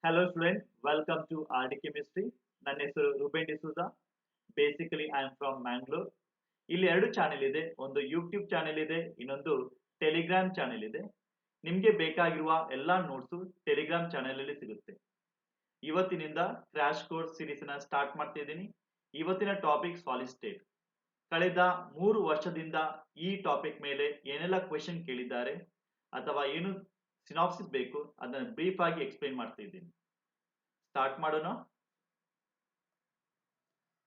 Hello students, welcome to RD Chemistry. ನನ್ನ ಹೆಸರು Reuben D'Souza. Basically I am from Mangalore. ಇಲ್ಲಿ ಎರಡು ಚಾನೆಲ್ ಇದೆ, ಒಂದು ಯೂಟ್ಯೂಬ್ ಚಾನೆಲ್ ಇದೆ, ಇನ್ನೊಂದು ಟೆಲಿಗ್ರಾಮ್ ಚಾನೆಲ್ ಇದೆ. ನಿಮಗೆ ಬೇಕಾಗಿರುವ ಎಲ್ಲಾ ನೋಟ್ಸು ಟೆಲಿಗ್ರಾಮ್ ಚಾನೆಲ್ ಅಲ್ಲಿ ಸಿಗುತ್ತೆ. ಇವತ್ತಿನಿಂದ ಕ್ರ್ಯಾಶ್ ಕೋರ್ಸ್ ಸೀರೀಸ್ ನ ಸ್ಟಾರ್ಟ್ ಮಾಡ್ತಾ ಇದ್ದೀನಿ. ಇವತ್ತಿನ ಟಾಪಿಕ್ ಸಾಲಿಡ್ ಸ್ಟೇಟ್. ಕಳೆದ 3 ವರ್ಷದಿಂದ ಈ ಟಾಪಿಕ್ ಮೇಲೆ ಏನೆಲ್ಲ ಕ್ವೆಶನ್ ಕೇಳಿದ್ದಾರೆ ಅಥವಾ ಏನು ಸಿನಾಪ್ಸಿಸ್ ಬೇಕು ಅದನ್ನ ಬ್ರೀಫ್ ಆಗಿ ಎಕ್ಸ್ಪ್ಲೈನ್ ಮಾಡ್ತಾ ಇದ್ದೀನಿ. ಸ್ಟಾರ್ಟ್ ಮಾಡೋಣ.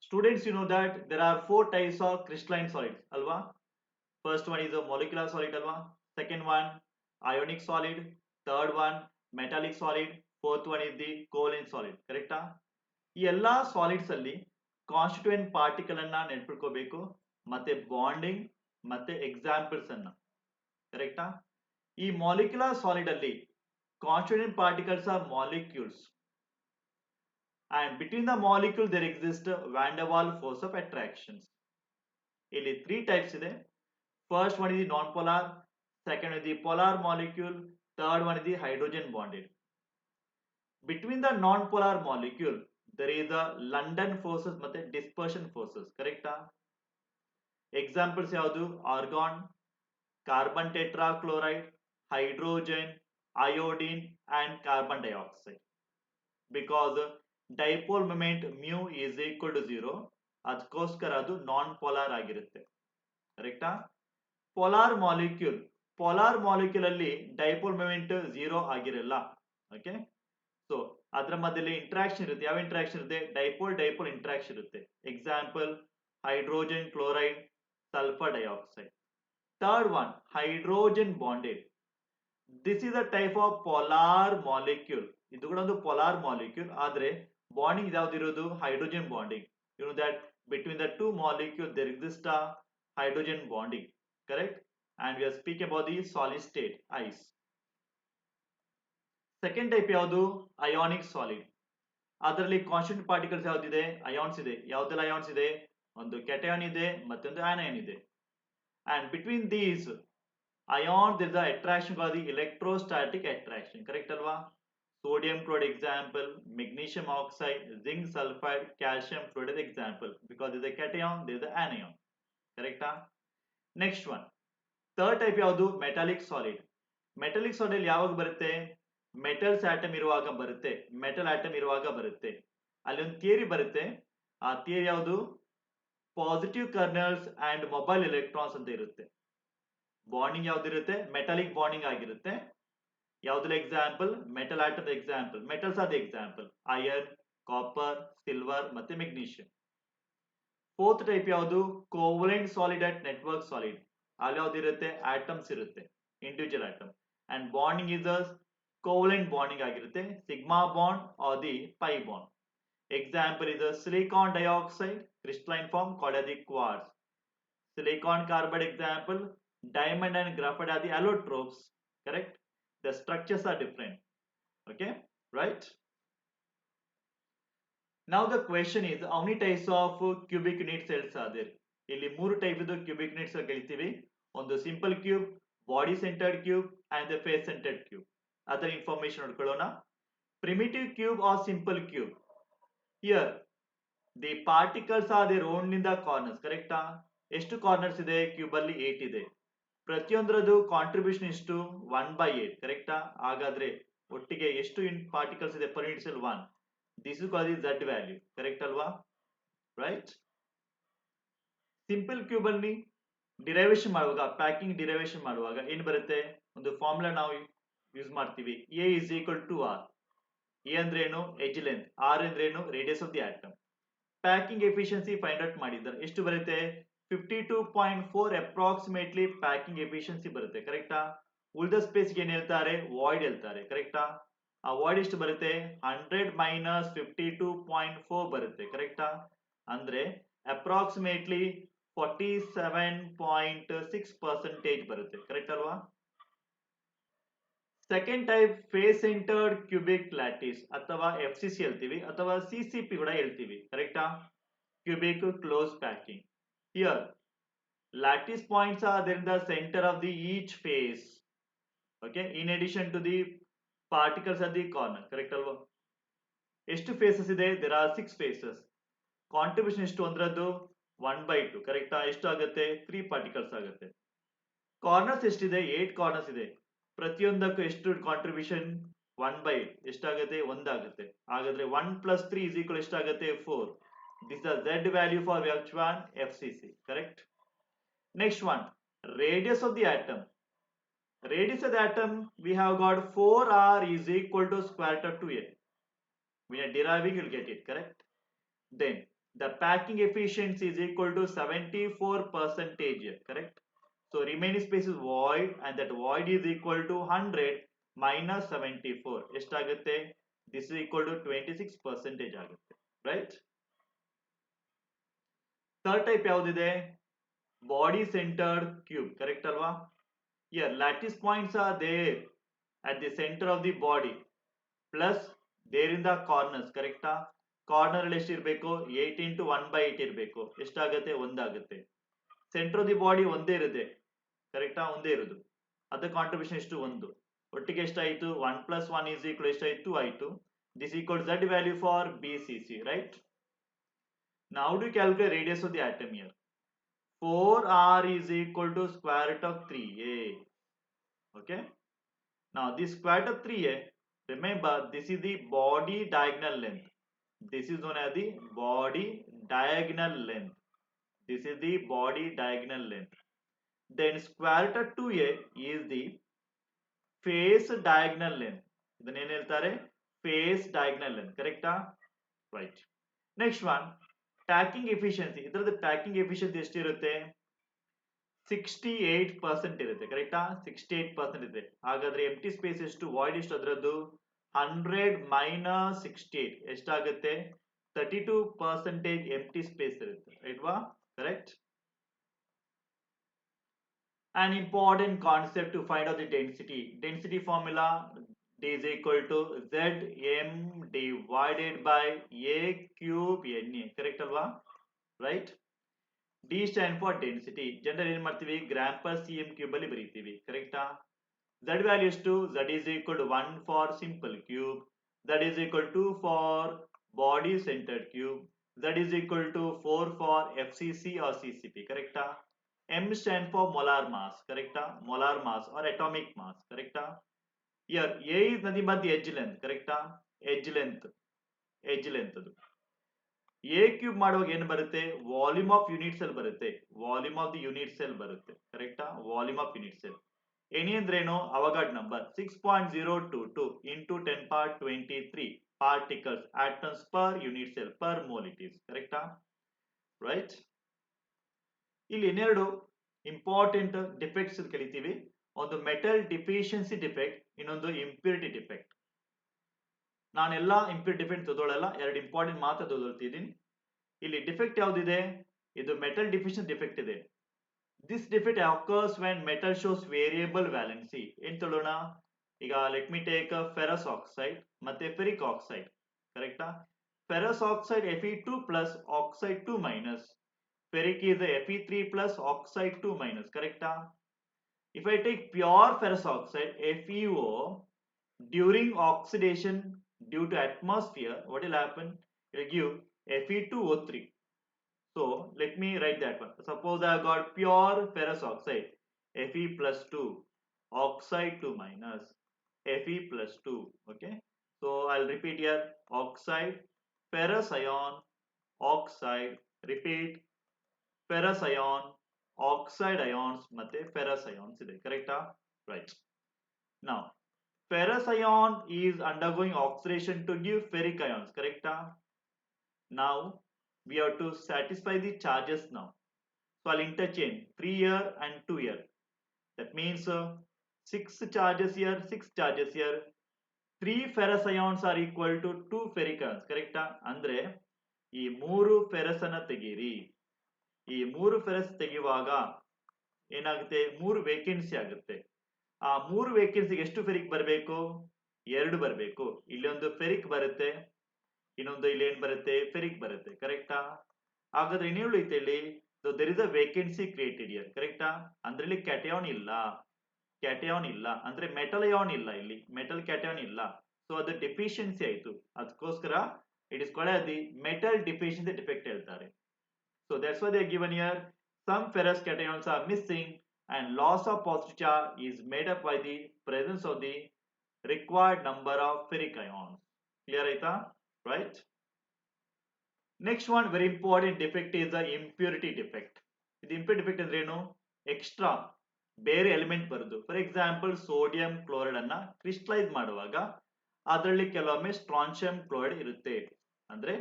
Students, you know that there are four types of crystalline solids, alva. First one is a molecular solid, alva. Second one, ionic solid. Third one, metallic solid. Fourth one is the covalent solid. Correct? ಈ ಎಲ್ಲಾ solids ಅಲ್ಲಿ constituent particle ಅನ್ನ ನೆನ್ಪಿಟ್ಕೋಬೇಕು, ಮತ್ತೆ bonding ಮತ್ತೆ examples ಅನ್ನ. ಕರೆಕ್ಟಾ? ಈ molecular solid ಅಲ್ಲಿ constituent particles R molecules, and between the molecule there exists van der Waals force of attractions. ಇಲ್ಲಿ 3 types ಇದೆ. First one is the non-polar, second is the polar molecule, third one is the hydrogen bonded. Between the non-polar molecule there is the London forces ಮತ್ತೆ dispersion forces. ಕರೆಕ್ಟಾ? Examples ಯಾವುದು? Argon, carbon tetrachloride, hydrogen, iodine and carbon dioxide. Because dipole moment mu is equal to 0, ಅದಕ್ಕೋಸ್ಕರ ಅದು non polar ಆಗಿರುತ್ತೆ. ಕರೆಕ್ಟಾ? Polar molecule ಅಲ್ಲಿ dipole moment 0 ಆಗಿರಲ್ಲ. Okay, so ಅದರ ಮಧ್ಯದಲ್ಲಿ ಇಂಟ್ರಾಕ್ಷನ್ ಇರುತ್ತೆ. ಯಾವ ಇಂಟ್ರಾಕ್ಷನ್ ಇರುತ್ತೆ? ಡೈಪೋಲ್ ಇಂಟ್ರಾಕ್ಷನ್ ಇರುತ್ತೆ. Example hydrogen chloride, sulphur dioxide. Third one hydrogen bonded. This is a type of polar molecule. ಇದು ಕೂಡ ಒಂದು ಪೋಲಾರ್ ಮಾಲಿಕ್ಯೂಲ್, ಆದ್ರೆ ಬಾಂಡಿಂಗ್ ಯಾವ್ದಿರೋದು? Hydrogen bonding. You know that between the two molecule there exists a hydrogen bonding. Correct? And we are speaking about the solid state, ice. Second type ಯಾವುದು? Ionic solid. ಅದರಲ್ಲಿ constituent particles ಯಾವ್ದಿದೆ? Ions ಇದೆ. ಯಾವ್ದೆಲ್ಲ ions ಇದೆ? ಒಂದು ಕೆಟಯಾನ್ ಇದೆ, ಮತ್ತೊಂದು anion ಇದೆ. And between these ions there is the attraction called the electrostatic attraction. Correct alva? Sodium chloride example, magnesium oxide, zinc sulfide, calcium fluoride example. Because there is a cation, there is the anion. Correct? Next one, third type ಯಾವುದು? Metallic solid. Metallic solid ಯಾವಾಗ ಬರುತ್ತೆ? Metals atom ಇರುವಾಗ ಬರುತ್ತೆ, metal atom ಇರುವಾಗ ಬರುತ್ತೆ. ಅಲ್ಲಿ ಒಂದು theory ಬರುತ್ತೆ. ಆ ಥಿಯರಿ ಯಾವುದು? Positive kernels and mobile electrons ಅಂತ ಇರುತ್ತೆ. ಬಾಂಡಿಂಗ್ ಯಾವ್ದಿರುತ್ತೆ? ಮೆಟಾಲಿಕ್ ಬಾಂಡಿಂಗ್ ಆಗಿರುತ್ತೆ. ಯಾವ್ದ್ರ ಎಕ್ಸಾಂಪಲ್? Metal atom example. ಮೆಟಲ್ಸ್ ಆದ ಎಕ್ಸಾಂಪಲ್ ಐರನ್, ಕಾಪರ್, ಸಿಲ್ವರ್ ಮತ್ತೆ ಮೆಗ್ನೀಷಿಯಂ. ಫೋರ್ತ್ ಟೈಪ್ ಯಾವುದು? Covalent solid and network solid. ಅಲ್ಲಿ ಯಾವ್ದಿರುತ್ತೆ? ಆಟಮ್ಸ್ ಇರುತ್ತೆ, individual atom. And bonding is covalent bonding ಆಗಿರುತ್ತೆ, sigma bond or the pi bond. Example is silicon dioxide, crystalline form called as the quartz. Silicon carbide example, diamond and graphite are the allotropes. Correct? The structures are different. Okay, right? Now the question is, how many types of cubic unit cells are there? ಇಲ್ಲಿ 3 type ಇದು cubic units ಕಲಿತೀವಿ. ಒಂದು simple cube, body centred cube and the face centred cube. ಅದರ information ನೋಡ್ಕೊಳ್ಳೋಣ. Primitive cube or simple cube. Here the particles are there on in the corners. ಕರೆಕ್ಟಾ? ಎಷ್ಟು corners ಇದೆ? Cube ಅಲ್ಲಿ 8 ಇದೆ. ಪ್ರತಿಯೊಂದರದು ಕಾಂಟ್ರಿಬ್ಯೂಷನ್ ಇಷ್ಟು 1/8. ಕರೆಕ್ಟಾ? ಹಾಗಾದ್ರೆ ಒಟ್ಟಿಗೆ ಎಷ್ಟು ಪಾರ್ಟಿಕಲ್ಸ್ ಇದೆ per unit cell? 1. This is called the Z value. Correct ಅಲ್ವಾ? ರೈಟ್. ಸಿಂಪಲ್ ಕ್ಯೂಬ್ ಅಲ್ಲಿ ಡಿರೈವೇಶನ್ ಮಾಡುವಾಗ, ಪ್ಯಾಕಿಂಗ್ ಡಿರೈವೇಶನ್ ಮಾಡುವಾಗ ಏನ್ ಬರುತ್ತೆ? ಒಂದು ಫಾರ್ಮುಲಾ ನಾವು ಯೂಸ್ ಮಾಡ್ತೀವಿ. A is equal to R. A ಅಂದ್ರೆ ಏನು? Edge length. R ಅಂದ್ರೆ ಏನು? Radius of the atom. Packing efficiency find out ಮಾಡಿದ್ದಾರೆ. ಎಷ್ಟು ಬರುತ್ತೆ? 52.4 ಅಪ್ರಾಕ್ಸಿಮೇಟ್ಲಿ ಪ್ಯಾಕಿಂಗ್ ಎಫಿಷಿಯನ್ಸಿ ಬರುತ್ತೆ. ಕರೆಕ್ಟಾ? ಉಳಿದ ಸ್ಪೇಸ್ ಏನ್ ಹೇಳ್ತಾರೆ? ವಾಯ್ಡ್ ಹೇಳ್ತಾರೆ. ಕರೆಕ್ಟಾ? ಆ ವಾಯ್ಡ್ ಎಷ್ಟು ಬರುತ್ತೆ? 100 ಮೈನಸ್ 52.4 ಬರುತ್ತೆ. ಕರೆಕ್ಟಾ? ಅಂದ್ರೆ ಅಪ್ರಾಕ್ಸಿಮೇಟ್ಲಿ 47.6% ಬರುತ್ತೆ. ಕರೆಕ್ಟ್ ಅಲ್ವಾ? Second type face centred cubic lattice ಅಥವಾ FCC ಹೇಳ್ತೀವಿ, ಅಥವಾ CCP ಕೂಡ ಹೇಳ್ತೀವಿ. ಕರೆಕ್ಟಾ? Cubic close packing. Here lattice points are there in the center of the each face. Okay, in addition to the particles at the corner. Correct alva? ಎಷ್ಟು faces ಇದೆ? There are 6 faces. Contribution ಎಷ್ಟು ಅಂದ್ರದ್ದು 1/2 ಕರೆಕ್ಟಾ? ಎಷ್ಟು ಆಗುತ್ತೆ? 3 particles ಆಗುತ್ತೆ. Corners ಎಷ್ಟಿದೆ? 8 corners ಇದೆ. ಪ್ರತಿಯೊಂದಕ್ಕೂ ಎಷ್ಟು ಕಾಂಟ್ರಿಬ್ಯೂಷನ್? 1/8 ಎಷ್ಟಾಗುತ್ತೆ? 1 ಆಗುತ್ತೆ. ಹಾಗಾದ್ರೆ 1 + 3 = ಎಷ್ಟಾಗುತ್ತೆ? 4. This is the Z value for which one? FCC. Correct. Next one, radius of the atom. Radius of the atom, we have got 4r is equal to square root of 2a. When you are deriving, you will get it. Correct. Then the packing efficiency is equal to 74%. Correct. So remaining space is void, and that void is equal to 100 minus 74. ಎಷ್ಟಾಗುತ್ತೆ? This is equal to 26% ಆಗುತ್ತೆ. Right. Third type ಯಾವುದಿದೆ? Body centered cube. Correct alva? Here lattice points are there at the center of the body plus there in the corners. Correct? Corner ಅಲ್ಲಿ ಎಷ್ಟು ಇರಬೇಕು? 8 into 1/8 ಇರಬೇಕು. ಎಷ್ಟಾಗುತ್ತೆ? 1 ಆಗುತ್ತೆ. Centre of the body ಒಂದೇ ಇರುತ್ತೆ. ಕರೆಕ್ಟಾ? ಒಂದೇ ಇರೋದು. ಅದರ ಕಾಂಟ್ರಿಬ್ಯೂಷನ್ ಎಷ್ಟು? 1. ಒಟ್ಟಿಗೆ ಎಷ್ಟಾಯಿತು? 1 + 1 is equal ಎಷ್ಟಾಯಿತು? 2 ಆಯಿತು. This equals Z value for BCC, right? Now do you calculate radius of the atom here? 4r is equal to square root of 3a. Okay. Now this square root of 3a, remember this is the body diagonal length. This is known as the body diagonal length. This is the body diagonal length. Then square root of 2a is the face diagonal length. ಇದನ್ನ ಏನು ಹೇಳ್ತಾರೆ? Face diagonal length. Correcta? Right. Next one, packing efficiency. ಇದರದ್ದು packing efficiency ಎಷ್ಟಿರುತ್ತೆ? 68% ಇರುತ್ತೆ. ಕರೆಕ್ಟಾ? 68% ಇದೆ. ಹಾಗಾದ್ರೆ ಎಂಟಿ space ಎಷ್ಟು? ವಾಯ್ಡ್ ಎಷ್ಟು ಅದರದ್ದು? 100 minus 68 ಎಷ್ಟಾಗುತ್ತೆ? 32% ಎಂಟಿ ಸ್ಪೇಸ್ ಇರುತ್ತೆ. ರೈಟ್ವಾ? Correct. An important concept to find out the density. Density formula D is equal to Zm divided by A cube Na. Correct alva? Right? D stand for density. General ಏನು ಮಾಡ್ತೀವಿ? Gram per cm cube ಅಲ್ಲಿ ಬರೀತೀವಿ. ಕರೆಕ್ಟಾ? Z value is 2. Z is equal to 1 for simple cube. Z is equal to 2 for body centered cube. Z is equal to 4 for FCC or CCP. Correcta? M stand for molar mass. Correcta? Molar mass or atomic mass. Correcta? Here A is nothing but the edge length. Correcta? Edge length. Edge length. A cube ಮಾಡುವಾಗ ಏನು ಬರುತ್ತೆ? Volume of unit cell ಬರುತ್ತೆ. Volume of the unit cell ಬರುತ್ತೆ. ಕರೆಕ್ಟಾ? Volume of unit cell. Any ಅಂದ್ರೇನು? ಅವಗಾಡ್ number 6.022 into 10^23 particles atoms per unit cell per mole it is. ಕರೆಕ್ಟಾ? Right. ಇಲ್ಲಿ ಇನ್ನೆರಡು ಇಂಪಾರ್ಟೆಂಟ್ ಡಿಫೆಕ್ಟ್ಸ್ ಕಲಿತೀವಿ. ಒಂದು ಮೆಟಲ್ ಡಿಫಿಷಿಯನ್ಸಿ ಡಿಫೆಕ್ಟ್, ಇನ್ನೊಂದು ಇಂಪ್ಯೂರಿಟಿ ಡಿಫೆಕ್ಟ್. ನಾನೆಲ್ಲ ಇಂಪ್ಯೂರಿಟಿ ಡಿಫೆಕ್ಟ್ ತಗೊಳ್ಳಲ್ಲ, ಎರಡು ಇಂಪಾರ್ಟೆಂಟ್ ಮಾತ್ರ ತಗೊಳ್ತಿದ್ದೀನಿ. ಇಲ್ಲಿ ಡಿಫೆಕ್ಟ್ ಯಾವ್ದಿದೆ? ಇದು ಮೆಟಲ್ ಡಿಫಿಷಿಯನ್ಸಿ ಡಿಫೆಕ್ಟ್ ಇದೆ. This defect occurs when metal shows variable valency. ಏನು ತಗೊಳ್ಳೋಣ? ಈಗ let me take ferrous oxide ಮತ್ತೆ ಫೆರಿಕ್ ಆಕ್ಸೈಡ್. ಕರೆಕ್ಟಾ? Ferrous oxide Fe2 plus oxide 2 minus. Ferric is Fe3 plus oxide 2 minus. Correcta? If I take pure ferrous oxide FeO during oxidation due to atmosphere, what will happen? It will give Fe2O3. So let me write that one. Suppose I have got pure ferrous oxide Fe plus 2, oxide 2 minus, Fe plus 2. Okay. So I'll repeat here: oxide, ferrous ion, oxide, repeat, ferrous ion, oxide ions, ಮತ್ತೆ ferrous ions ಇದೆ. Correcta? Right. Now, ferrous ion is undergoing oxidation to give ferric ions. Correcta? Now, we have to satisfy the charges now. So I'll interchange 3 here and 2 here. That means 6 charges here, 6 charges here. 3 ferrous ions are equal to 2 ferric ions. Correcta? ಅಂದ್ರೆ ಈ 3 ferrous ಅನ್ನ ತೆಗೀರಿ. ಈ 3 ferrous ತೆಗೆಯುವಾಗ ಏನಾಗುತ್ತೆ? 3 vacancy ಆಗುತ್ತೆ. ಆ 3 ವೇಕೆನ್ಸಿಗೆ ಎಷ್ಟು ಫೆರಿಕ್ ಬರಬೇಕು? 2 ಬರಬೇಕು. ಇಲ್ಲಿ ಒಂದು ಫೆರಿಕ್ ಬರುತ್ತೆ, ಇನ್ನೊಂದು ಇಲ್ಲಿ ಏನ್ ಬರುತ್ತೆ? ಫೆರಿಕ್ ಬರುತ್ತೆ. ಕರೆಕ್ಟಾ? ಹಾಗಾದ್ರೆ ಏನು ಉಳಿಯುತ್ತೆ ಇಲ್ಲಿ? There is a vacancy created here. ಕರೆಕ್ಟಾ? ಅಂದ್ರೆ ಇಲ್ಲಿ ಕ್ಯಾಟಯಾನ್ ಇಲ್ಲ. ಕ್ಯಾಟಯಾನ್ ಇಲ್ಲ ಅಂದ್ರೆ ಮೆಟಲ್ ಅಯಾನ್ ಇಲ್ಲ. ಇಲ್ಲಿ ಮೆಟಲ್ ಕ್ಯಾಟಯಾನ್ ಇಲ್ಲ. ಸೊ ಅದು ಡೆಫಿಷಿಯನ್ಸಿ ಆಯ್ತು, ಅದಕ್ಕೋಸ್ಕರ it is called the metal deficiency defect ಹೇಳ್ತಾರೆ. So that's why they given here some ferrous cations are missing and loss of positive charge is made up by the presence of the required number of ferric ions. Clear aita? Right? Next one very important defect is the impurity defect. The impurity defect ಅಂದ್ರೆ ಏನು? Extra ಬೇರೆ element ಬರುದು. For example sodium chloride ಅನ್ನ crystallise ಮಾಡುವಾಗ ಅದರಲ್ಲಿ ಕೆಲವೊಮ್ಮೆ strontium chloride ಇರುತ್ತೆ. ಅಂದ್ರೆ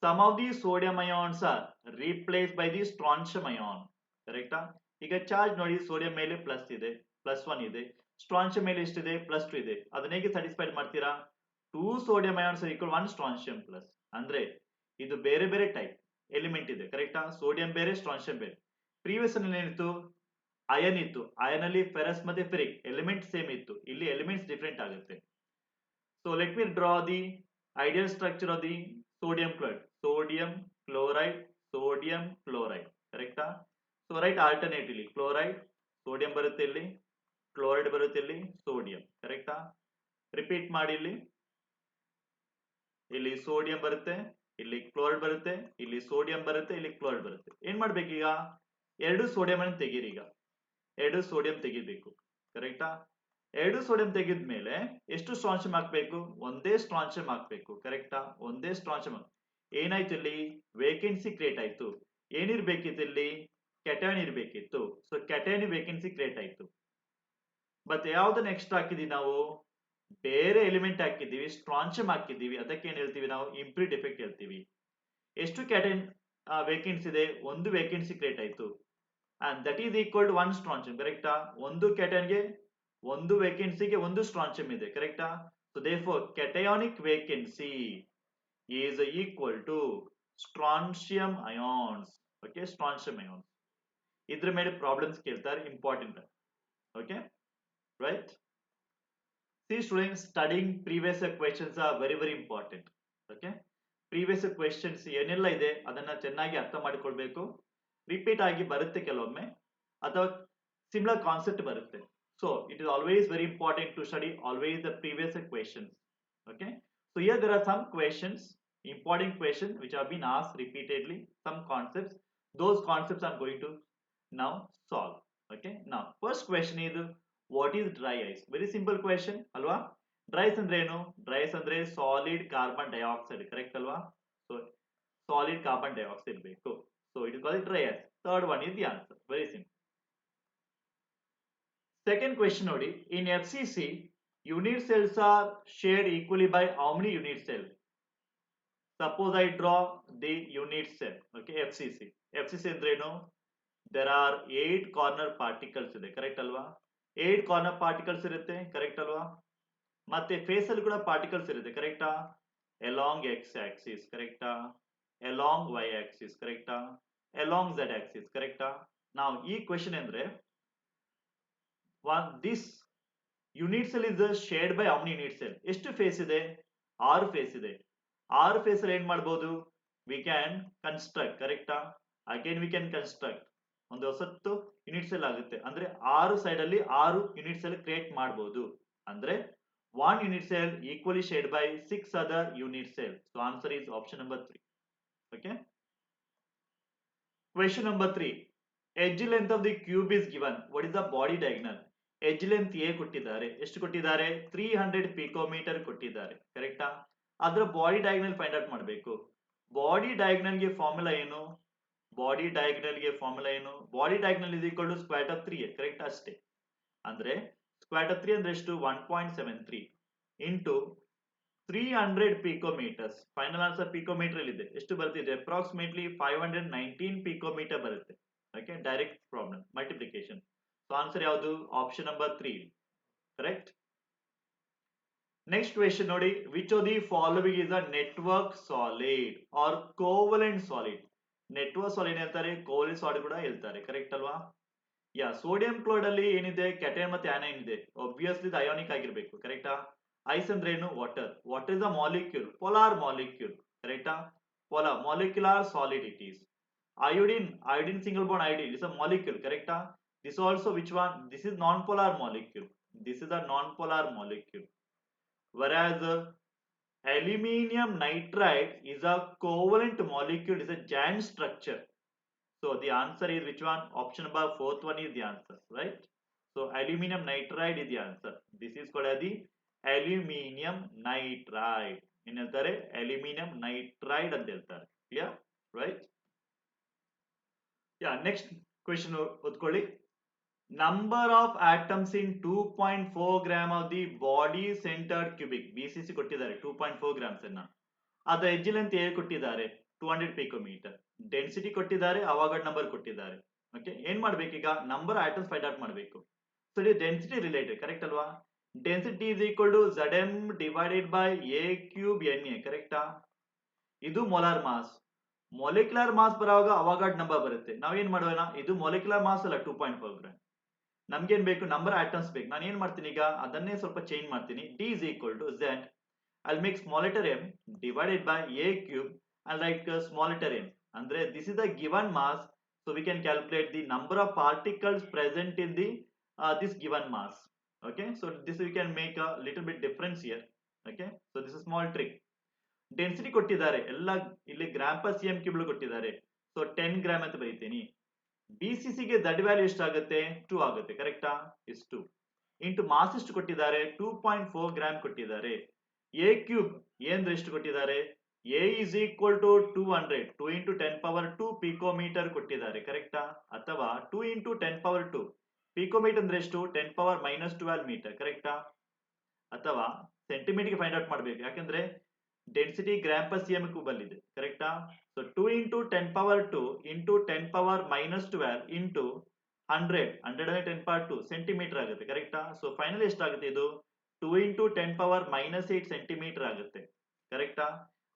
some of the sodium ions are replaced by the strontium ion. ಕರೆಕ್ಟಾ? ಈಗ ಚಾರ್ಜ್ ನೋಡಿ, ಸೋಡಿಯಂ ಮೇಲೆ ಪ್ಲಸ್ ಇದೆ, +1 ಇದೆ, ಸ್ಟ್ರಾನ್ಶಿಯಂ ಮೇಲೆ ಎಷ್ಟಿದೆ, +2 ಇದೆ. ಅದನ್ನ ಹೇಗೆ ಸ್ಯಾಟಿಸ್ಫೈಡ್ ಮಾಡ್ತೀರಾ? 2 sodium ions are equal 1 strontium plus. ಅಂದ್ರೆ ಇದು ಬೇರೆ ಬೇರೆ ಟೈಪ್ ಎಲಿಮೆಂಟ್ ಇದೆ. ಕರೆಕ್ಟಾ? ಸೋಡಿಯಂ ಬೇರೆ, ಸ್ಟ್ರಾನ್ಶಿಯಂ ಬೇರೆ. ಪ್ರೀವಿಯಸ್ ಅಲ್ಲಿ ಏನಿತ್ತು? ಅಯನ್ ಇತ್ತು. ಅಯನ್ ಅಲ್ಲಿ ಫೆರಸ್ ಮತ್ತೆ ಫೆರಿಕ್ ಎಲಿಮೆಂಟ್ ಸೇಮ್ ಇತ್ತು. ಇಲ್ಲಿ ಎಲಿಮೆಂಟ್ಸ್ ಡಿಫರೆಂಟ್ ಆಗುತ್ತೆ. So let me draw the ideal structure of the sodium chloride. Sodium chloride, sodium chloride. Correcta? So write alternatively. Chloride, sodium ಬರುತ್ತೆ ಇಲ್ಲಿ, chloride ಬರುತ್ತೆ ಇಲ್ಲಿ, sodium. Correcta? Repeat ಮಾಡಿ ಇಲ್ಲಿ sodium ಬರುತ್ತೆ, ಇಲ್ಲಿ chloride ಬರುತ್ತೆ, ಇಲ್ಲಿ sodium ಬರುತ್ತೆ, ಇಲ್ಲಿ chloride ಬರುತ್ತೆ. ಏನ್ ಮಾಡ್ಬೇಕೀಗ? ಎರಡು ಸೋಡಿಯಂ ಅನ್ನು ತೆಗೀರಿ. ಈಗ ಎರಡು ಸೋಡಿಯಂ ತೆಗಿಬೇಕು. ಕರೆಕ್ಟಾ? ಎರಡು ಸೋಡಿಯಂ ತೆಗೆದ್ಮೇಲೆ ಎಷ್ಟು ಸ್ಟ್ರಾನ್ಶಿಯಂ ಹಾಕ್ಬೇಕು? ಒಂದೇ ಸ್ಟ್ರಾನ್ಶಿಯಂ ಹಾಕ್ಬೇಕು. ಕರೆಕ್ಟಾ? ಒಂದೇ ಸ್ಟ್ರಾನ್ಶಿಯಂ. ಏನಾಯ್ತು ಇಲ್ಲಿ? ವೇಕೆನ್ಸಿ ಕ್ರಿಯೇಟ್ ಆಯ್ತು. ಏನಿರ್ಬೇಕಿತ್ತು ಇಲ್ಲಿ? ಕ್ಯಾಟಯಾನ್ ಇರ್ಬೇಕಿತ್ತು. ಸೊ ಕ್ಯಾಟಯಾನ್ ವೇಕೆನ್ಸಿ ಕ್ರಿಯೇಟ್ ಆಯ್ತು. ಮತ್ತೆ ಯಾವ್ದನ್ನ ಎಕ್ಸ್ಟ್ರಾ ಹಾಕಿದೀವಿ ನಾವು? ಬೇರೆ ಎಲಿಮೆಂಟ್ ಹಾಕಿದೀವಿ, ಸ್ಟ್ರಾನ್ಶಿಯಂ ಹಾಕಿದೀವಿ. ಅದಕ್ಕೆ ಏನ್ ಹೇಳ್ತೀವಿ ನಾವು? ಇಂಪ್ಯೂರಿಟಿ ಡಿಫೆಕ್ಟ್ ಹೇಳ್ತೀವಿ. ಎಷ್ಟು ಕ್ಯಾಟಯಾನ್ ವೇಕೆನ್ಸಿ ಇದೆ? ಒಂದು ವೇಕೆನ್ಸಿ ಕ್ರಿಯೇಟ್ ಆಯ್ತು. And that is equal to 1 strontium. ಕರೆಕ್ಟಾ? ಒಂದು ಕ್ಯಾಟಯಾನ್ಗೆ ಒಂದು ವೇಕೆನ್ಸಿಗೆ ಒಂದು ಸ್ಟ್ರಾನ್ಶಿಯಂ ಇದೆ. ಕರೆಕ್ಟಾ? So therefore cationic vacancy is equal to strontium ions. Okay, strontium ions. ಇದ್ರ ಮೇಲೆ ಪ್ರಾಬ್ಲಮ್ಸ್ ಕೇಳ್ತಾರೆ, important. Okay, right? See students, studying previous questions are very very important. Okay, previous questions ಏನೆಲ್ಲ ಇದೆ ಅದನ್ನ ಚೆನ್ನಾಗಿ ಅರ್ಥ ಮಾಡಿಕೊಳ್ಬೇಕು. ರಿಪೀಟ್ ಆಗಿ ಬರುತ್ತೆ ಕೆಲವೊಮ್ಮೆ, ಅಥವಾ ಸಿಮಿಲರ್ ಕಾನ್ಸೆಪ್ಟ್ ಬರುತ್ತೆ. So it is always very important to study always the previous questions. Okay, so here there are some questions, important questions which have been asked repeatedly, some concepts. Those concepts I'm going to now solve. Okay, now first question is what is dry ice? Very simple question alwa. Dry ice andre enu? Dry ice andre solid carbon dioxide. Correct alwa? So solid carbon dioxide beku. So it is called dry ice. Third one is the answer. Very simple. Second question nodi, in FCC unit cells are shared equally by how many unit cells? Suppose I draw the unit cell. Okay, FCC. FCC ಅಂದ್ರೇನು? There are 8 corner particles ಇದೆ. Correct ಅಲ್ವಾ? 8 corner particles ಇರುತ್ತೆ. Correct ಅಲ್ವಾ? ಮತ್ತೆ face ಅಲ್ಲಿ ಕೂಡ particles ಇರುತ್ತೆ. ಕರೆಕ್ಟಾ? along x axis. ಕರೆಕ್ಟಾ? along y axis. ಕರೆಕ್ಟಾ? along z axis. ಕರೆಕ್ಟಾ? ನಾವು ಈ ಕ್ವೆಶ್ಚನ್ ಅಂದ್ರೆ this unit cell is shared by how many unit cell? ಎಷ್ಟು ಫೇಸ್ ಇದೆ? 6 ಫೇಸ್ ಇದೆ. 6 ಫೇಸ್ ಅಲ್ಲಿ ಏನ್ ಮಾಡಬಹುದು? We can construct. ಕರೆಕ್ಟಾ? Again we can construct ಒಂದು ಹೊಸತ್ತು ಯೂನಿಟ್ ಸೆಲ್ ಆಗುತ್ತೆ. ಅಂದ್ರೆ 6 ಸೈಡ್ ಅಲ್ಲಿ 6 ಯೂನಿಟ್ ಸೆಲ್ ಕ್ರಿಯೇಟ್ ಮಾಡಬಹುದು. ಅಂದ್ರೆ 1 unit cell equally shared by 6 other unit cells. So answer is option number 3. Okay. Question number 3. Edge length of the cube is given. What is the body diagonal? Edge length a ಕೊಟ್ಟಿದ್ದಾರೆ. ಎಷ್ಟು ಕೊಟ್ಟಿದ್ದಾರೆ? 300 picometre ಕೊಟ್ಟಿದ್ದಾರೆ. ಕರೆಕ್ಟಾ? ಅದರ body diagonal find out ಮಾಡಬೇಕು. Body diagonal ಗೆ formula ಏನು? Body diagonal ಗೆ ಫಾರ್ಮುಲಾ ಏನು? Body diagonal is equal to square root of 3a. Correct? ಅಷ್ಟೇ. ಅಂದ್ರೆ ಸ್ಕ್ವೇರ್ ರೂಟ್ ಆಫ್ 3 ಅಂದ್ರೆ ಎಷ್ಟು? 1.73 into 300 picometres. Final answer picometre ಅಲ್ಲಿ ಇದೆ. ಎಷ್ಟು ಬರ್ತಿದೆ? ಅಪ್ರಾಕ್ಸಿಮೇಟ್ಲಿ 519 ಪಿಕೋಮೀಟರ್ ಬರುತ್ತೆ. Okay, direct problem multiplication. So answer ಯಾವುದು? Option number 3. Correct? Next question ನೋಡಿ, which of the following is a network solid or covalent solid? Network solid ಹೇಳ್ತಾರೆ, covalent solid ಕೂಡ ಹೇಳ್ತಾರೆ. ಕರೆಕ್ಟ್ ಅಲ್ವಾ? ಯಾ, ಸೋಡಿಯಂ ಕ್ಲೋರೈಡ್ ಅಲ್ಲಿ ಏನಿದೆ? Cation ಮತ್ತೆ ಆನೈನ್ ಇದೆ. ಆಬ್ವಿಯಸ್ಲಿ ಇದು ಅಯಾನಿಕ್ ಆಗಿರ್ಬೇಕು. ಕರೆಕ್ಟಾ? ಐಸ್ ಅಂದ್ರೆ ಏನು? Water. What is the molecule? Polar molecule. ಕರೆಕ್ಟಾ? Polar molecular solid it is. Iodine single bond iodine is a molecule. Correcta? This also which one? This is non-polar molecule. This is a non-polar molecule. whereas aluminium nitride is a covalent molecule, is a giant structure. So the answer is which one? Option number fourth one is the answer, right? So aluminium nitride is the answer. This is called as the aluminium nitride. In ಹೇಳ್ತಾರೆ aluminium nitride ಅಂತ ಹೇಳ್ತಾರೆ. Clear? Right? Yeah, next question ಓದ್ಕೊಳ್ಳಿ. Number of atoms in 2.4 gram of the body centered cubic. BCC ಕೊಟ್ಟಿದ್ದಾರೆ 2.4 grams ಅನ್ನ. ಅದರ edge length ಹೇಳಿ ಕೊಟ್ಟಿದ್ದಾರೆ 200 picometre. Density ಕೊಟ್ಟಿದ್ದಾರೆ, ಅವಾಗಡ್ ನಂಬರ್ ಕೊಟ್ಟಿದ್ದಾರೆ. ಓಕೆ, ಏನ್ ಮಾಡ್ಬೇಕೀಗ? ನಂಬರ್ ಆಟಮ್ಸ್ ಫೈಂಡ್ ಔಟ್ ಮಾಡಬೇಕು. ಸೊ ಇದು ಡೆನ್ಸಿಟಿ ರಿಲೇಟೆಡ್, ಕರೆಕ್ಟ್ ಅಲ್ವಾ? Density is equal to Zm divided by a cube Na, ಕರೆಕ್ಟಾ? ಇದು ಮೊಲಾರ್ ಮಾಸ್. ಮೊಲಿಕ್ಯುಲರ್ ಮಾಸ್ ಬರುವಾಗ ಅವಾಗಡ್ ನಂಬರ್ ಬರುತ್ತೆ. ನಾವೇನ್ ಮಾಡೋಣ, ಇದು ಮೊಲಿಕ್ಯುಲರ್ ಮಾಸ್ ಅಲ್ಲ 2.4 ಗ್ರಾಮ್. ನಮ್ಗೇನ್ ಬೇಕು? ನಂಬರ್ ಆಟಮ್ಸ್ ಬೇಕು. ನಾನು ಏನ್ ಮಾಡ್ತೀನಿ ಈಗ, ಅದನ್ನೇ ಸ್ವಲ್ಪ ಚೇಂಜ್ ಮಾಡ್ತೀನಿ. D is equal to Z. I'll make small letter m divided by a cube and write small letter m. Andre this is the given mass, so we can calculate the number of particles present in the this given mass. Okay, so this we can make a little bit difference here. Okay, so this is small trick. Density ಕೊಟ್ಟಿದ್ದಾರೆ ಎಲ್ಲ ಇಲ್ಲಿ gram per cm cube ಕೊಟ್ಟಿದ್ದಾರೆ. So 10 gram ಅಂತ ಬರೀತೀನಿ. BCC ಗೆ z value ಎಷ್ಟಾಗುತ್ತೆ? 2 ಆಗುತ್ತೆ, ಕರೆಕ್ಟಾ? ಇಸ್ 2 ಇಂಟು ಮಾಸ್ ಎಷ್ಟು ಕೊಟ್ಟಿದ್ದಾರೆ? 2.4 ಗ್ರಾಮ್ ಕೊಟ್ಟಿದ್ದಾರೆ. a ಕ್ಯೂಬ್ ಏನ್ರ ಎಷ್ಟು ಕೊಟ್ಟಿದ್ದಾರೆ? a is equal to 200, 2 into 10 power 2 picometre ಕೊಟ್ಟಿದ್ದಾರೆ, ಕರೆಕ್ಟಾ? ಅಥವಾ 2 into 10 power 2 ಪಿಕೋಮೀಟರ್ ಅಂದ್ರೆ ಎಷ್ಟು? 10 power minus 12 ಮೀಟರ್, ಕರೆಕ್ಟಾ? ಅಥವಾ ಸೆಂಟಿಮೀಟರ್ಗೆ ಫೈಂಡ್ ಔಟ್ ಮಾಡಬೇಕು, ಯಾಕಂದ್ರೆ density gram per cm cube ಅಲ್ಲಿ ಇದೆ, ಕರೆಕ್ಟಾ? So 2 into 10 power 2 into 10 power minus 12 into 100, 100 ಅಂದ್ರೆ 10 power 2 ಸೆಂಟಿಮೀಟರ್ ಆಗುತ್ತೆ, ಕರೆಕ್ಟಾ? ಸೊ ಫೈನಲ್ ಎಷ್ಟಾಗುತ್ತೆ ಇದು? 2 into 10 power minus 8 ಸೆಂಟಿಮೀಟರ್ ಆಗುತ್ತೆ, ಕರೆಕ್ಟಾ?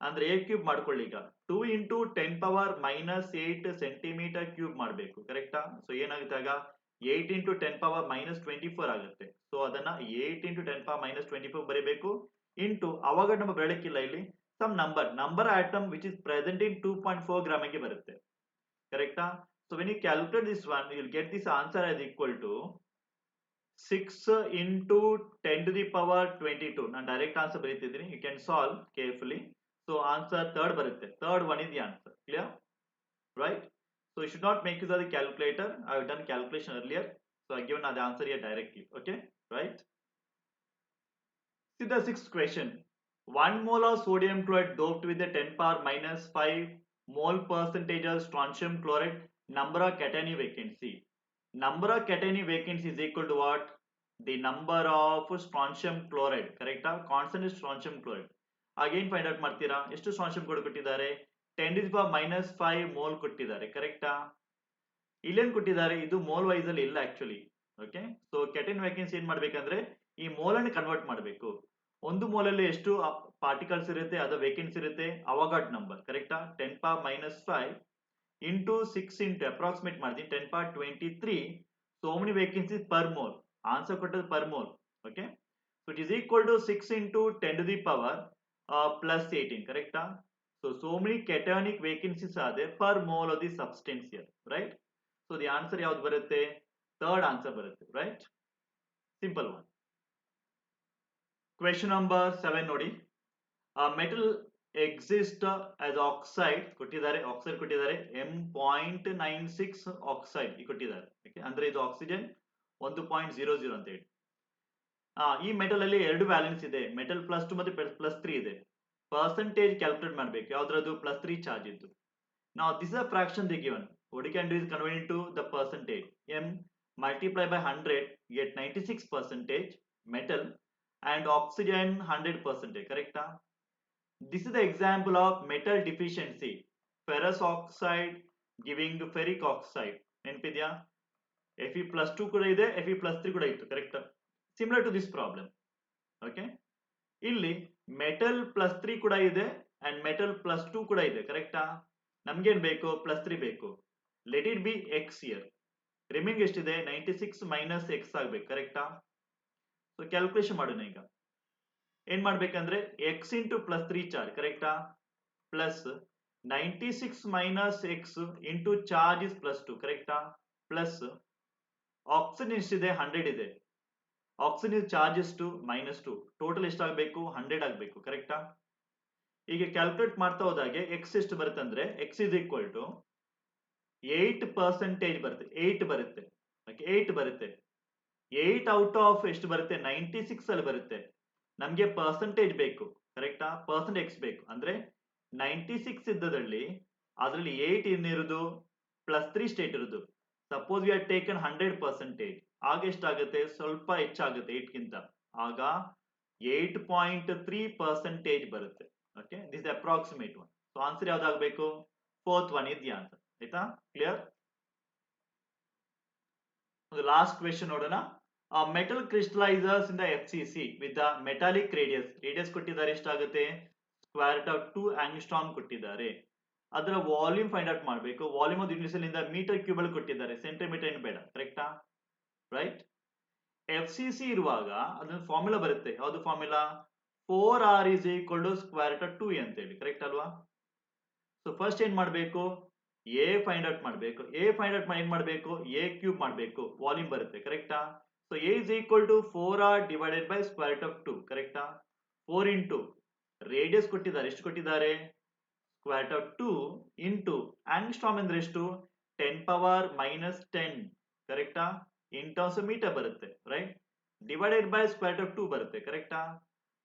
ಅಂದ್ರೆ a ಕ್ಯೂಬ್ ಮಾಡ್ಕೊಳ್ಳಿ ಈಗ. 2 into 10 power minus 8 centimetre cube ಮಾಡಬೇಕು, ಕರೆಕ್ಟಾ? ಸೊ ಏನಾಗುತ್ತೆ ಆಗ? 8 into 10 power minus 24 ಆಗುತ್ತೆ. ಸೊ ಅದನ್ನ 8 into 10 power minus 24 ಬರೀಬೇಕು ಇಂಟು ಅವಾಗ ನಮ್ಮ ಬೆಳಕಿಲ್ಲ ಇಲ್ಲಿ some number atom which is present in 2.4 gram ಗೆ ಬರುತ್ತೆ, ಕರೆಕ್ಟಾ? So when you calculate this one you will get this answer as equal to 6 into 10 to the power 22. ನಾನು ಡೈರೆಕ್ಟ್ ಆನ್ಸರ್ ಬರೀತಿದ್ದೀನಿ, you can solve carefully. So answer third ಬರುತ್ತೆ. Third one is the answer. Clear? Right? So you should not make use of the calculator. I have done calculation earlier, so I given the answer here directly. Okay, right? See the sixth question. 1 mole of sodium chloride doped with a 10 power minus 5 mole percentage of strontium chloride. Number of cation vacancy. Number of cation vacancy is equal to what? The number of strontium chloride. Correct? Constant is strontium chloride. Again find out ಮಾಡ್ತೀರಾ? ಎಷ್ಟು strontium chloride ಕೊಟ್ಟಿದ್ದಾರೆ? 10 to the power minus 5 mole ಕೊಟ್ಟಿದ್ದಾರೆ, ಕರೆಕ್ಟಾ? ಇಲ್ಲೇನ್ ಕೊಟ್ಟಿದ್ದಾರೆ? ಇದು mole wise ಅಲ್ಲಿ ಇಲ್ಲ ಆಕ್ಚುಲಿ. ಓಕೆ, ಸೊ ಕೆಟನ್ ವ್ಯಾಕೆನ್ಸಿ ಏನ್ ಮಾಡ್ಬೇಕಂದ್ರೆ ಈ ಮೋಲ್ ಅನ್ನು ಕನ್ವರ್ಟ್ ಮಾಡಬೇಕು. ಒಂದು ಮೋಲ್ ಅಲ್ಲಿ ಎಷ್ಟು ಪಾರ್ಟಿಕಲ್ಸ್ ಇರುತ್ತೆ, ಅದು ವೇಕೆನ್ಸಿ ಇರುತ್ತೆ, ಅವಗಾಡ್ ನಂಬರ್, ಕರೆಕ್ಟಾ? 10 power minus 5 into 6 into approximate ಮಾಡಿದೀನಿ 10 power 23. So many vacancy per mole. Answer ಕೊಟ್ಟದ್ದು per mole. Okay, so it is equal to 6 into 10 to the power plus 18, ಕರೆಕ್ಟಾ? So many cationic vacancies are there per mole of the substance here, right? So the answer ಯಾವ್ದು ಬರುತ್ತೆ? Third answer ಬರುತ್ತೆ, right? Simple one. Question number 7 ನೋಡಿ. Metal exists as oxide ಕೊಟ್ಟಿದ್ದಾರೆ, oxide ಕೊಟ್ಟಿದ್ದಾರೆ, M.96 oxide ಕೊಟ್ಟಿದ್ದಾರೆ. Okay, ಅಂದ್ರೆ ಇದು oxygen 1.00 ಅಂತ ಹೇಳಿ. ಈ ಮೆಟಲ್ ಅಲ್ಲಿ ಎರಡು ವ್ಯಾಲೆನ್ಸ್ ಇದೆ, ಮೆಟಲ್ +2 ಮತ್ತೆ +3 ಇದೆ. ಪರ್ಸೆಂಟೇಜ್ ಕ್ಯಾಲ್ಕುಲೇಟ್ ಮಾಡಬೇಕು, ಯಾವ್ದ್ರದ್ದು? +3 ಚಾರ್ಜ್ ಇದ್ದು. Now this is a fraction they given. What you can do is convert it to the percentage. M multiply by 100 get 96% metal and oxygen 100%, correct? This is the example of metal deficiency. Ferrous oxide giving ferric oxide. ನೆನಪಿದ್ಯಾ? Fe+2 ಕೂಡ ಇದೆ, Fe+3 ಕೂಡ ಇತ್ತು, correct? Similar to this problem. Okay, ಇಲ್ಲಿ metal +3 ಕೂಡ ಇದೆ and metal +2 ಕೂಡ ಇದೆ, ಕರೆಕ್ಟಾ? ನಮ್ಗೇನ್ ಬೇಕು? +3 ಬೇಕು. Let it be X year. Remaining ಎಷ್ಟಿದೆ? 96 ಮೈನಸ್ ಎಕ್ಸ್ ಆಗ್ಬೇಕು, ಕರೆಕ್ಟಾ? ಸೊ ಕ್ಯಾಲ್ಕುಲೇಷನ್ ಮಾಡೋಣ ಈಗ. ಏನ್ ಮಾಡ್ಬೇಕಂದ್ರೆ ಎಕ್ಸ್ ಇಂಟು +3 ಚಾರ್ಜ್, ಕರೆಕ್ಟಾ? Plus 96 minus X into charge is +2, ಕರೆಕ್ಟಾ? ಪ್ಲಸ್ ಆಕ್ಸಿಜನ್ ಎಷ್ಟಿದೆ? 100 ಇದೆ. ಆಕ್ಸಿಜನ್ ಇಸ್ ಚಾರ್ಜ್ ಎಷ್ಟು -2, ಟೋಟಲ್ ಎಷ್ಟಾಗಬೇಕು 100 ಆಗಬೇಕು. ಕರೆಕ್ಟಾ? ಈಗ ಕ್ಯಾಲ್ಕುಲೇಟ್ ಮಾಡ್ತಾ ಹೋದಾಗೆ ಎಕ್ಸ್ ಎಷ್ಟು ಬರುತ್ತೆ ಅಂದ್ರೆ ಎಕ್ಸ್ ಇಸ್ ಈಕ್ವಲ್ ಟು 8% ಬರುತ್ತೆ, 8 ಬರುತ್ತೆ. ಓಕೆ, 8 ಬರುತ್ತೆ. 8 ಔಟ್ ಆಫ್ ಎಷ್ಟು ಬರುತ್ತೆ 96 ಅಲ್ಲಿ ಬರುತ್ತೆ. ನಮ್ಗೆ ಪರ್ಸೆಂಟೇಜ್ ಬೇಕು. ಕರೆಕ್ಟಾ? ಪರ್ಸೆಂಟ್ ಎಕ್ಸ್ ಬೇಕು ಅಂದ್ರೆ 96 ಇದ್ದದಲ್ಲಿ ಅದರಲ್ಲಿ 8 ಇನ್ನಿರುವುದು +3 ಸ್ಟೇಟ್ ಇರುವುದು. ಸಪೋಸ್ ವಿ ಆರ್ ಟೇಕನ್ 100%, ಆಗ ಎಷ್ಟಾಗುತ್ತೆ ಸ್ವಲ್ಪ ಹೆಚ್ಚಾಗುತ್ತೆ 8 ಗಿಂತ, ಆಗ 8.3% ಬರುತ್ತೆ. Okay, this approximate one. So answer ಯಾವ್ದಾಗಬೇಕು? 4th one is the answer. ಆಯ್ತಾ? ಕ್ಲಿಯರ್? ಒಂದು ಲಾಸ್ಟ್ ಕ್ವೆಶನ್ ನೋಡೋಣ. Metal crystallises in the FCC with the metallic radius ಕೊಟ್ಟಿದ್ದಾರೆ, ಎಷ್ಟಾಗುತ್ತೆ √2 ಆಂಗ್ಸ್ಟ್ರಾಮ್ ಕೊಟ್ಟಿದ್ದಾರೆ. ಅದರ ವಾಲ್ಯೂಮ್ ಫೈಂಡ್ ಔಟ್ ಮಾಡಬೇಕು. ವಾಲ್ಯೂಮ್ ಆಫ್ ಯೂನಿವರ್ಸಲ್ ಇಂದ ಮೀಟರ್ ಕ್ಯೂಬ್ ಅಲ್ಲಿ ಕೊಟ್ಟಿದ್ದಾರೆ, ಸೆಂಟಿಮೀಟರ್ ಏನು ಬೇಡ. ಕರೆಕ್ಟಾ? ರೈಟ್. FCC ಇರುವಾಗ ಅದನ್ನ ಫಾರ್ಮುಲಾ ಬರುತ್ತೆ. ಯಾವುದು formula? 4R is equal to √2 ಅಂತ ಹೇಳಿ. ಕರೆಕ್ಟ್ ಅಲ್ವಾ? ಸೊ ಫಸ್ಟ್ ಏನ್ ಮಾಡಬೇಕು? ಎ ಫೈಂಡ್ ಔಟ್ ಮಾಡಬೇಕು. ಎ ಫೈಂಡ್ ಔಟ್ ಮಾಡಿ ಏನ್ ಮಾಡಬೇಕು? ಎ ಕ್ಯೂಬ್ ಮಾಡಬೇಕು, ವಾಲ್ಯೂಮ್ ಬರುತ್ತೆ. ಕರೆಕ್ಟಾ? So a is equal to 4R divided by √2. ಕರೆಕ್ಟಾ? 4 ಇಂಟು ರೇಡಿಯಸ್ ಕೊಟ್ಟಿದ್ದಾರೆ, ಎಷ್ಟು ಕೊಟ್ಟಿದ್ದಾರೆ √2 ಇಂಟು ಆಂಗ್ಸ್ಟ್ರಾಮ್ ಅಂದ್ರೆ ಎಷ್ಟು 10⁻⁻10. ಕರೆಕ್ಟಾ? ಇನ್ ಟರ್ಮ್ಸ್ ಆಫ್ ಮೀಟರ್ ಬರುತ್ತೆ. ರೈಟ್. ಡಿವೈಡೆಡ್ ಬೈ √2 ಬರುತ್ತೆ. ಕರೆಕ್ಟಾ?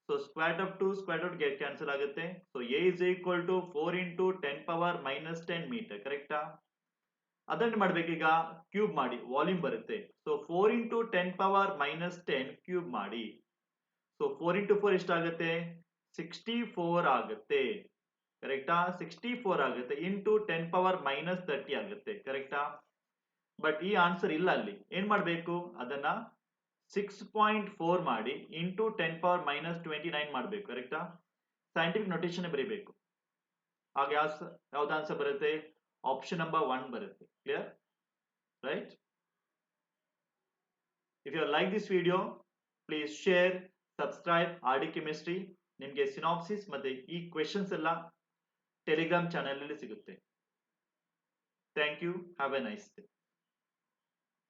ಸೊ √2 ಗೆಟ್ ಕ್ಯಾನ್ಸಲ್ ಆಗುತ್ತೆ. So a is equal to 4 into 10⁻⁻10 metre. ಕರೆಕ್ಟಾ? ಅದನ್ನು ಮಾಡ್ಬೇಕೀಗ ಕ್ಯೂಬ್ ಮಾಡಿ, ವಾಲ್ಯೂಮ್ ಬರುತ್ತೆ. ಸೊ 4 ಇಂಟು 10⁻⁻10 ಕ್ಯೂಬ್ ಮಾಡಿ. ಸೊ 4 ಇಂಟು 4 ಎಷ್ಟಾಗುತ್ತೆ 64 ಆಗುತ್ತೆ. ಕರೆಕ್ಟಾ? 64 ಆಗುತ್ತೆ ಇಂಟು 10⁻⁻30 ಆಗುತ್ತೆ. ಕರೆಕ್ಟಾ? ಬಟ್ ಈ ಆನ್ಸರ್ ಇಲ್ಲ ಅಲ್ಲಿ. ಏನ್ ಮಾಡ್ಬೇಕು? ಅದನ್ನ 6.4 ಮಾಡಿ ಇಂಟು 10⁻⁻29 ಮಾಡಬೇಕು. ಕರೆಕ್ಟಾ? ಸೈಂಟಿಫಿಕ್ ನೊಟೇಷನ್ ಬರೀಬೇಕು. ಆಗ ಯಾವ್ದು ಆನ್ಸರ್ ಬರುತ್ತೆ? ಆಪ್ಷನ್ ನಂಬರ್ 1 ಬರುತ್ತೆ. Clear? Right. If you like this video, please share, subscribe RD chemistry. ನಿಮಗೆ ಸಿನಾಪ್ಸಿಸ್ ಮತ್ತೆ ಈ ಕ್ವೆಶನ್ಸ್ ಎಲ್ಲ ಟೆಲಿಗ್ರಾಮ್ ಚಾನೆಲ್ ಅಲ್ಲಿ ಸಿಗುತ್ತೆ. Thank you. Have a nice day.